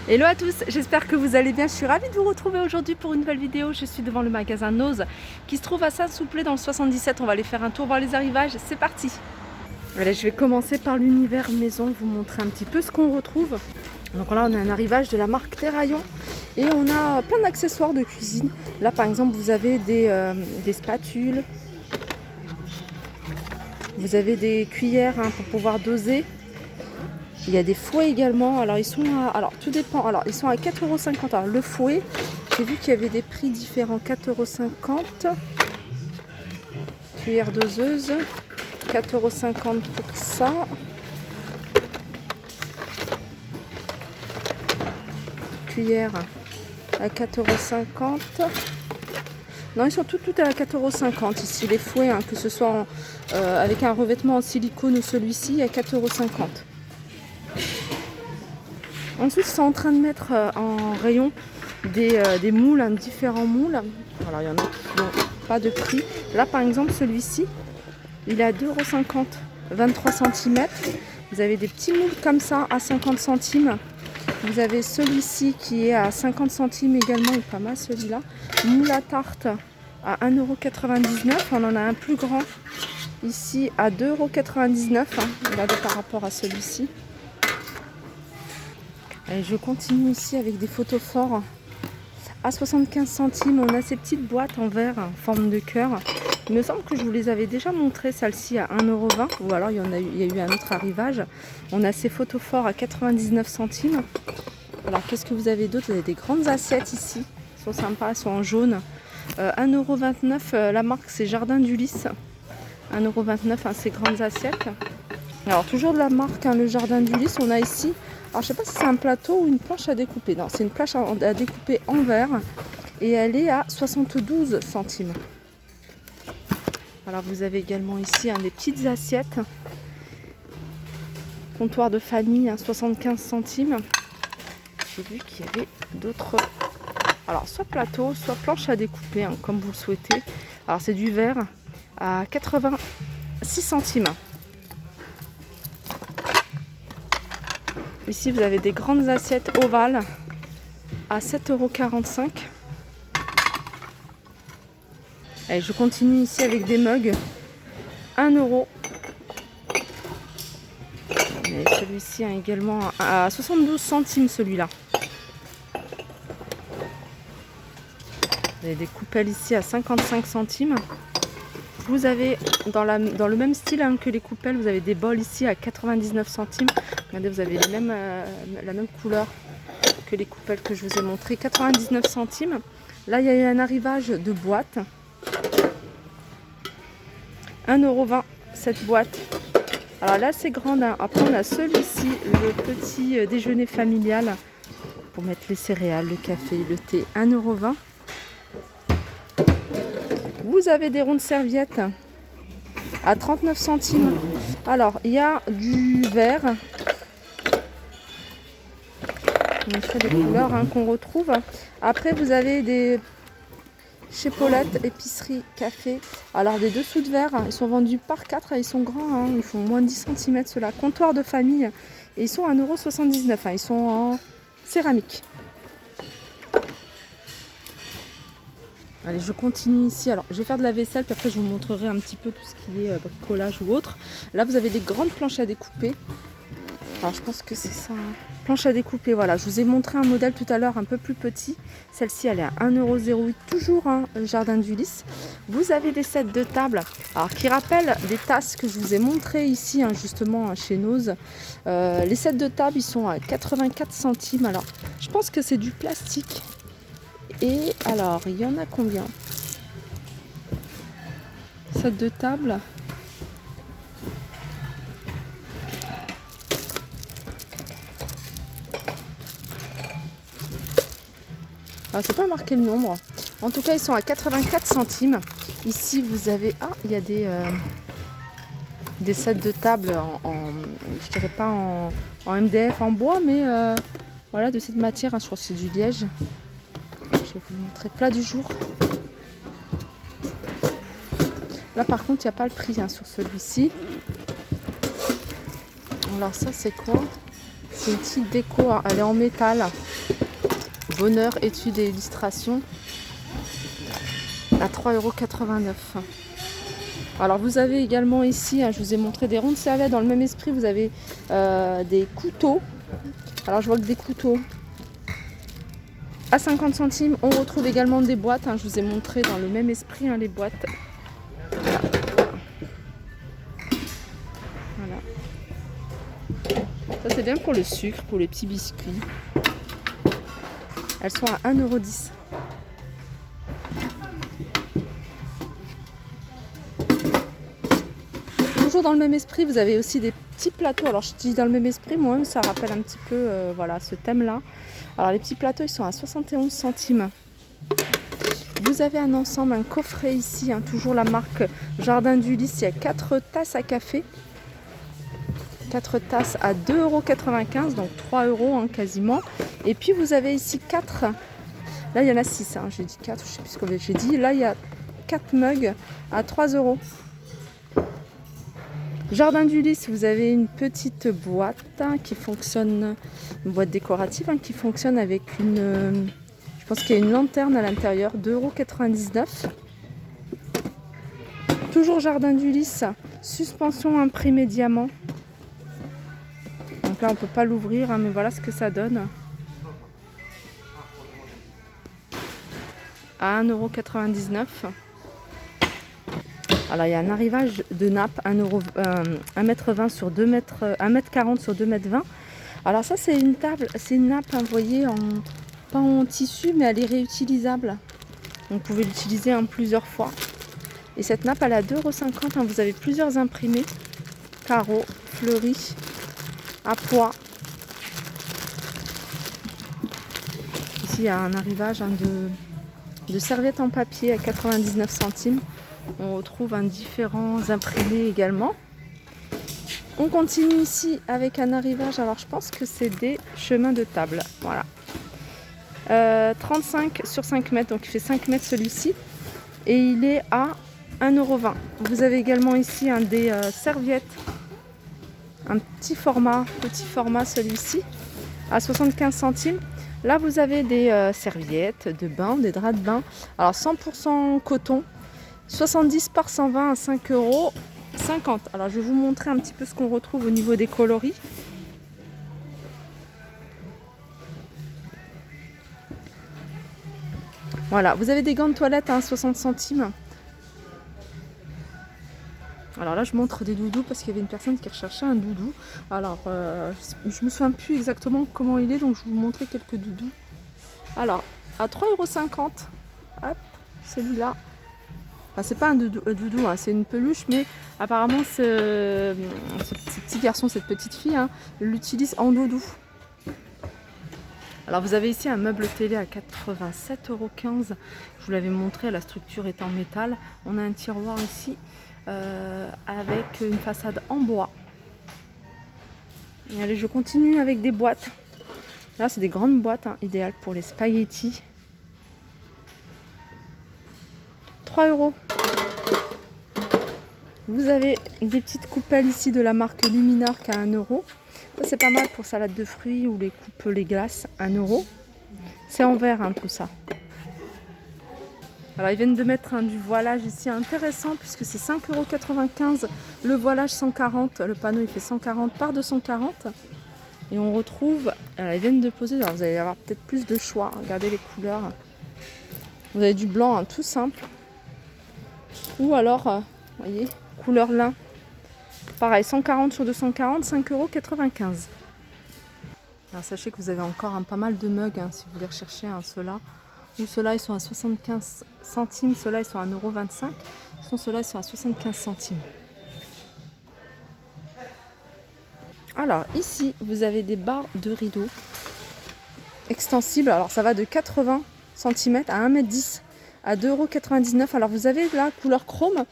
Hello à tous, j'espère que vous allez bien. Je suis ravie de vous retrouver aujourd'hui pour une nouvelle vidéo. Je suis devant le magasin Nose qui se trouve à Saint-Souplé dans le 77. On va aller faire un tour voir les arrivages. C'est parti. Allez, je vais commencer par l'univers maison, vous montrer un petit peu ce qu'on retrouve. Donc là, on a un arrivage de la marque Terraillon et on a plein d'accessoires de cuisine. Là, par exemple, vous avez des spatules, vous avez des cuillères pour pouvoir doser. Il y a des fouets également. Alors ils sont à, alors tout dépend. Alors ils sont à 4,50 €. Alors le fouet, j'ai vu qu'il y avait des prix différents. 4,50 €. Cuillère doseuse, 4,50 € pour ça. Cuillère à 4,50 €. Non, ils sont tout à 4,50 € ici. Les fouets, que ce soit avec un revêtement en silicone ou celui-ci, à 4,50 €. Ensuite, ils sont en train de mettre en rayon des moules, différents moules. Alors, il y en a qui n'ont pas de prix. Là, par exemple, celui-ci, il est à 2,50 €, 23 cm. Vous avez des petits moules comme ça à 50 centimes. Vous avez celui-ci qui est à 50 centimes également, il est pas mal celui-là. Moule à tarte à 1,99 €. On en a un plus grand ici à 2,99 €. Regardez par rapport à celui-ci. Et je continue ici avec des photos forts à 75 centimes. On a ces petites boîtes en verre en forme de cœur. Il me semble que je vous les avais déjà montrées, celle-ci à 1,20 € ou alors il y a eu un autre arrivage. On a ces photos forts à 99 centimes. Alors qu'est-ce que vous avez d'autre? Vous avez des grandes assiettes ici. Elles sont sympas, elles sont en jaune. 1,29 €, la marque c'est Jardin d'Ulysse. 1,29 € ces grandes assiettes. Alors toujours de la marque, le Jardin d'Ulysse. On a ici, alors je sais pas si c'est un plateau ou une planche à découper. Non, c'est une planche à découper en verre et elle est à 72 centimes. Alors vous avez également ici des petites assiettes. Comptoir de famille, 75 centimes. J'ai vu qu'il y avait d'autres. Alors soit plateau, soit planche à découper, comme vous le souhaitez. Alors c'est du verre à 86 centimes. Ici vous avez des grandes assiettes ovales à 7,45 €. Allez, je continue ici avec des mugs. 1 €. Et celui-ci également à 72 centimes celui-là. Vous avez des coupelles ici à 55 centimes. Vous avez dans le même style que les coupelles, vous avez des bols ici à 99 centimes. Regardez, vous avez la même couleur que les coupelles que je vous ai montrées. 99 centimes. Là, il y a eu un arrivage de boîtes. 1,20 € cette boîte. Alors là, c'est grande. Après, on a celui-ci, le petit déjeuner familial pour mettre les céréales, le café, le thé. 1,20 €. Vous avez des rondes serviettes à 39 centimes. Alors, il y a du vert. C'est des couleurs qu'on retrouve. Après, vous avez des chez Paulette, épicerie, café. Alors, des dessous de verre, ils sont vendus par 4. Ils sont grands, ils font moins de 10 cm. Ceux-là, comptoir de famille. Et ils sont à 1,79 €. Ils sont en céramique. Allez, je continue ici. Alors, je vais faire de la vaisselle, puis après je vous montrerai un petit peu tout ce qui est bricolage ou autre. Là, vous avez des grandes planches à découper. Alors, je pense que c'est ça. Planche à découper, voilà. Je vous ai montré un modèle tout à l'heure un peu plus petit. Celle-ci, elle est à 1,08 €, toujours le Jardin d'Ulysse. Vous avez des sets de table, alors qui rappellent des tasses que je vous ai montrées ici, justement, chez Nose. Les sets de table, ils sont à 84 centimes. Alors, je pense que c'est du plastique. Et alors, il y en a combien? Set de table. Alors, c'est pas marqué le nombre. En tout cas, ils sont à 84 centimes. Ici, vous avez... Ah, il y a des sets de table je dirais pas en MDF, en bois, mais voilà, de cette matière. Je crois que c'est du liège. Je vais vous montrer plat du jour. Là par contre il n'y a pas le prix sur celui-ci. Alors ça c'est quoi? C'est une petite déco, hein. Elle est en métal. Bonheur, études et illustrations. À 3,89 €. Alors vous avez également ici, hein, je vous ai montré des rondes serviettes. Dans le même esprit, vous avez des couteaux. Alors je vois que des couteaux à 50 centimes. On retrouve également des boîtes, hein, je vous ai montré dans le même esprit, hein, les boîtes. Voilà. Ça c'est bien pour le sucre, pour les petits biscuits. Elles sont à 1,10 €. Toujours dans le même esprit, vous avez aussi des petits plateaux. Alors je dis dans le même esprit, moi ça rappelle un petit peu voilà, ce thème-là. Alors les petits plateaux, ils sont à 71 centimes. Vous avez un ensemble, un coffret ici, hein, toujours la marque Jardin d'Ulysse. Il y a 4 tasses à café. 4 tasses à 2,95 €, donc 3 € hein, quasiment. Et puis vous avez ici 4. Là il y en a 6, hein, j'ai dit 4, je ne sais plus ce que j'ai dit. Là il y a 4 mugs à 3 €. Jardin d'Ulysse, vous avez une petite boîte hein, qui fonctionne, une boîte décorative hein, qui fonctionne avec une, je pense qu'il y a une lanterne à l'intérieur, 2,99 €. Toujours Jardin d'Ulysse, suspension imprimée diamant. Donc là on ne peut pas l'ouvrir, hein, mais voilà ce que ça donne. À 1,99 €. Alors il y a un arrivage de nappe, 1,20 m sur 2 mètres, 1,40 m sur 2,20 m. Alors ça c'est une table, c'est une nappe, hein, vous voyez, pas en tissu, mais elle est réutilisable. Donc, vous pouvez l'utiliser en plusieurs fois. Et cette nappe elle est à 2,50 €, hein, vous avez plusieurs imprimés, carreaux, fleuris, à pois. Ici il y a un arrivage hein, de serviettes en papier à 99 centimes. On retrouve différents imprimés également. On continue ici avec un arrivage. Alors je pense que c'est des chemins de table. Voilà. 35 sur 5 mètres. Donc il fait 5 mètres celui-ci. Et il est à 1,20 €. Vous avez également ici des serviettes. Un petit format celui-ci. À 75 centimes. Là vous avez des serviettes de bain, des draps de bain. Alors 100% coton. 70 par 120 à 5,50 €. Alors je vais vous montrer un petit peu ce qu'on retrouve au niveau des coloris. Voilà, vous avez des gants de toilette à 60 centimes. Alors là je montre des doudous parce qu'il y avait une personne qui recherchait un doudou. Alors je me souviens plus exactement comment il est, donc je vais vous montrer quelques doudous. Alors à 3,50 €. Hop, celui-là. Enfin, c'est pas un doudou hein, c'est une peluche, mais apparemment ce petit garçon, cette petite fille, hein, l'utilise en doudou. Alors vous avez ici un meuble télé à 87,15 €. Je vous l'avais montré, la structure est en métal. On a un tiroir ici avec une façade en bois. Et allez, je continue avec des boîtes. Là, c'est des grandes boîtes, hein, idéales pour les spaghettis. 3 €. Vous avez des petites coupelles ici de la marque Luminarc à 1 €. Ça c'est pas mal pour salade de fruits ou les coupes, les glaces, 1 €. C'est en verre hein, tout ça. Alors ils viennent de mettre du voilage ici intéressant puisque c'est 5,95 €. Le voilage 140, le panneau il fait 140 par 240. Et on retrouve, alors ils viennent de poser, alors vous allez avoir peut-être plus de choix. Regardez les couleurs. Vous avez du blanc hein, tout simple. Ou alors, vous voyez, couleur lin. Pareil, 140 sur 240, 5,95 €. Alors sachez que vous avez encore pas mal de mugs hein, si vous voulez rechercher ceux-là. Ou ceux-là ils sont à 75 centimes, ceux-là ils sont à 1,25 €. Ceux-là ils sont à 75 centimes. Alors ici vous avez des barres de rideaux extensibles. Alors ça va de 80 cm à 1,10 m à 2,99 €. Alors vous avez la couleur chrome,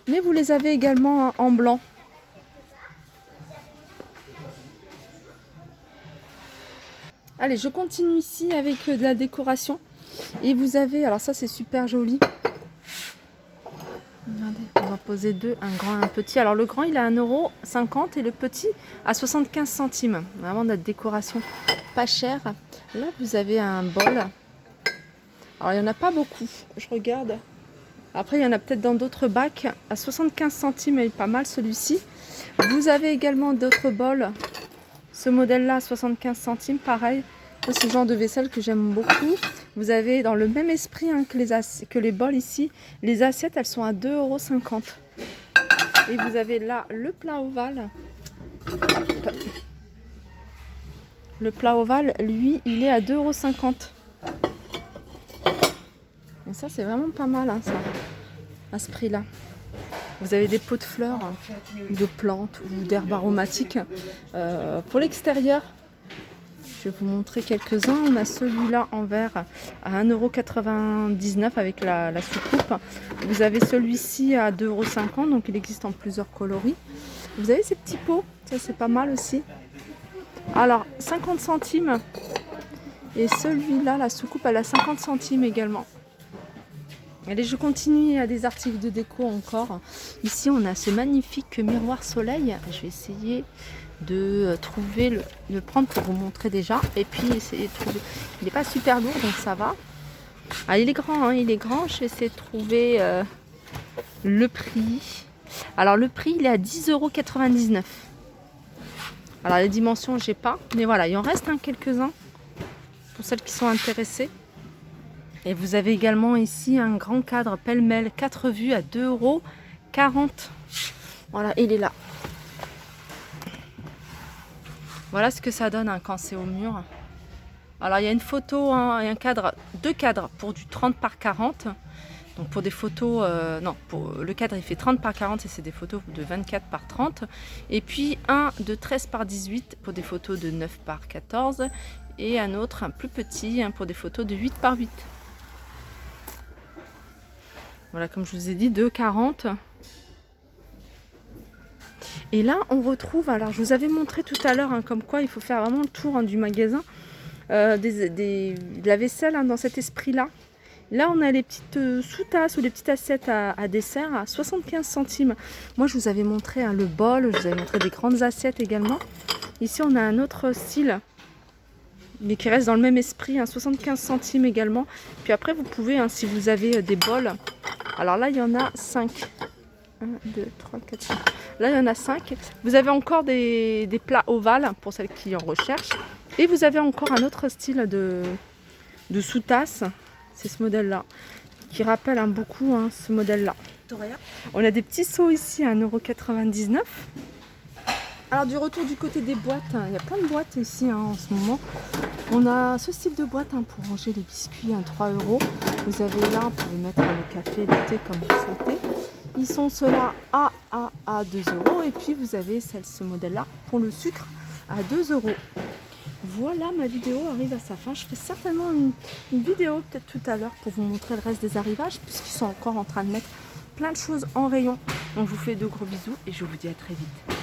mais vous les avez également en blanc. Allez, je continue ici avec de la décoration. Et vous avez, alors ça c'est super joli. Regardez, on va poser deux, un grand et un petit. Alors le grand il est à 1,50 € et le petit à 75 centimes. Vraiment notre décoration pas chère. Là vous avez un bol. Alors il n'y en a pas beaucoup, je regarde. Après il y en a peut-être dans d'autres bacs. À 75 centimes, il est pas mal celui-ci. Vous avez également d'autres bols. Ce modèle-là à 75 centimes, pareil. C'est le genre de vaisselle que j'aime beaucoup. Vous avez dans le même esprit hein, que les bols ici. Les assiettes, elles sont à 2,50 €. Et vous avez là le plat ovale. Le plat ovale, lui, il est à 2,50 €. Et ça, c'est vraiment pas mal, hein, ça, à ce prix-là. Vous avez des pots de fleurs, de plantes ou d'herbes aromatiques. Pour l'extérieur, je vais vous montrer quelques-uns. On a celui-là en verre à 1,99 € avec la soucoupe. Vous avez celui-ci à 2,50 €, donc il existe en plusieurs coloris. Vous avez ces petits pots, ça c'est pas mal aussi. Alors, 50 centimes. Et celui-là, la soucoupe, elle a 50 centimes également. Allez, je continue, il y a des articles de déco encore. Ici, on a ce magnifique miroir soleil. Je vais essayer de trouver, le prendre pour vous montrer déjà. Et puis, essayer de trouver. Il n'est pas super lourd, donc ça va. Ah, il est grand, hein, il est grand. Je vais essayer de trouver le prix. Alors, le prix, il est à 10,99 €. Alors, les dimensions, je n'ai pas. Mais voilà, il en reste quelques-uns pour celles qui sont intéressées. Et vous avez également ici un grand cadre pêle-mêle 4 vues à 2,40 €. Voilà, il est là. Voilà ce que ça donne hein, quand c'est au mur. Alors il y a une photo hein, et un cadre, deux cadres pour du 30 par 40. Donc pour des photos, non, pour le cadre il fait 30 par 40 et c'est des photos de 24 par 30. Et puis un de 13 par 18 pour des photos de 9 par 14. Et un autre, un plus petit, hein, pour des photos de 8 par 8. Voilà, comme je vous ai dit, 2,40 €. Et là, on retrouve, alors je vous avais montré tout à l'heure, hein, comme quoi il faut faire vraiment le tour hein, du magasin, de la vaisselle hein, dans cet esprit-là. Là, on a les petites sous-tasses ou les petites assiettes à dessert à 75 centimes. Moi, je vous avais montré hein, le bol, je vous avais montré des grandes assiettes également. Ici, on a un autre style, mais qui reste dans le même esprit, hein, 75 centimes également. Puis après, vous pouvez, hein, si vous avez des bols, alors là, il y en a 5. 1, 2, 3, 4, 5. Là, il y en a 5. Vous avez encore des plats ovales pour celles qui en recherchent. Et vous avez encore un autre style de sous-tasse. C'est ce modèle-là, qui rappelle hein, beaucoup hein, ce modèle-là. On a des petits seaux ici à 1,99 €. Alors du retour du côté des boîtes, hein, il y a plein de boîtes ici hein, en ce moment. On a ce style de boîte hein, pour ranger les biscuits, hein, 3 €. Vous avez là pour mettre le café, le thé comme vous souhaitez. Ils sont ceux-là à 2 €. Et puis vous avez ce modèle-là pour le sucre à 2 €. Voilà, ma vidéo arrive à sa fin. Je ferai certainement une vidéo peut-être tout à l'heure pour vous montrer le reste des arrivages, puisqu'ils sont encore en train de mettre plein de choses en rayon. Donc je vous fais de gros bisous et je vous dis à très vite.